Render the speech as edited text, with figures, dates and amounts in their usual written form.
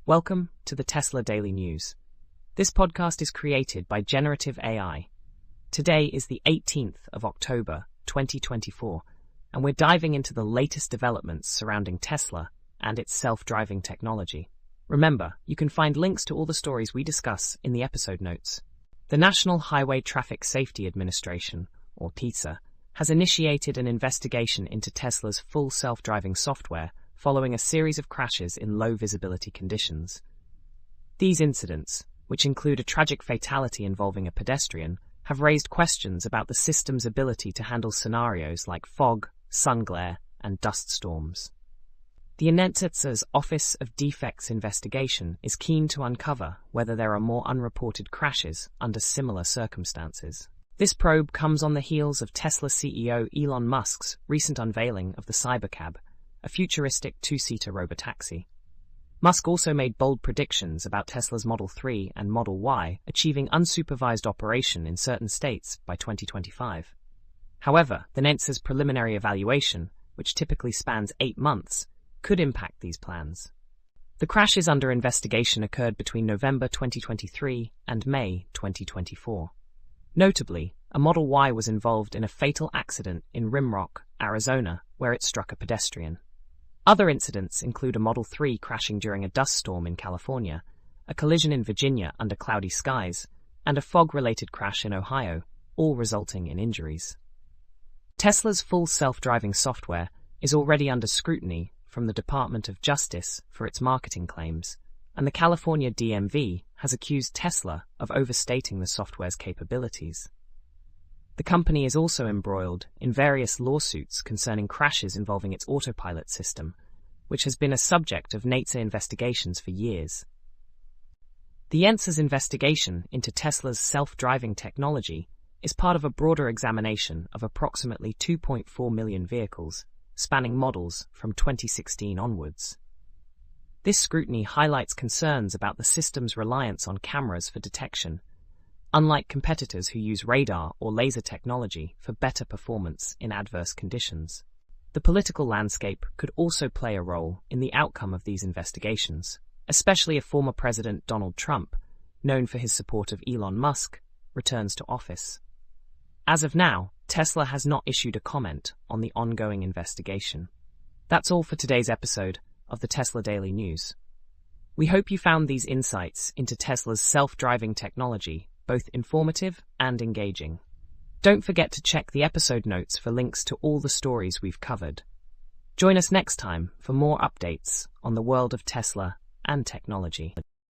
Welcome to the Tesla Daily News. This podcast is created by generative AI. Today is the 18th of October, 2024, and we're diving into the latest developments surrounding Tesla and its self-driving technology. Remember, you can find links to all the stories we discuss in the episode notes. The National Highway Traffic Safety Administration, or NHTSA, has initiated an investigation into Tesla's full self-driving software following a series of crashes in low-visibility conditions. These incidents, which include a tragic fatality involving a pedestrian, have raised questions about the system's ability to handle scenarios like fog, sun glare, and dust storms. The NHTSA's Office of Defects Investigation is keen to uncover whether there are more unreported crashes under similar circumstances. This probe comes on the heels of Tesla CEO Elon Musk's recent unveiling of the CyberCab, a futuristic two-seater robotaxi. Musk also made bold predictions about Tesla's Model 3 and Model Y achieving unsupervised operation in certain states by 2025. However, the NHTSA's preliminary evaluation, which typically spans 8 months, could impact these plans. The crashes under investigation occurred between November 2023 and May 2024. Notably, a Model Y was involved in a fatal accident in Rimrock, Arizona, where it struck a pedestrian. Other incidents include a Model 3 crashing during a dust storm in California, a collision in Virginia under cloudy skies, and a fog-related crash in Ohio, all resulting in injuries. Tesla's full self-driving software is already under scrutiny from the Department of Justice for its marketing claims, and the California DMV has accused Tesla of overstating the software's capabilities. The company is also embroiled in various lawsuits concerning crashes involving its Autopilot system, which has been a subject of NHTSA investigations for years. The NHTSA's investigation into Tesla's self-driving technology is part of a broader examination of approximately 2.4 million vehicles, spanning models from 2016 onwards. This scrutiny highlights concerns about the system's reliance on cameras for detection, unlike competitors who use radar or laser technology for better performance in adverse conditions. The political landscape could also play a role in the outcome of these investigations, especially if former President Donald Trump, known for his support of Elon Musk, returns to office. As of now, Tesla has not issued a comment on the ongoing investigation. That's all for today's episode of the Tesla Daily News. We hope you found these insights into Tesla's self-driving technology both informative and engaging. Don't forget to check the episode notes for links to all the stories we've covered. Join us next time for more updates on the world of Tesla and technology.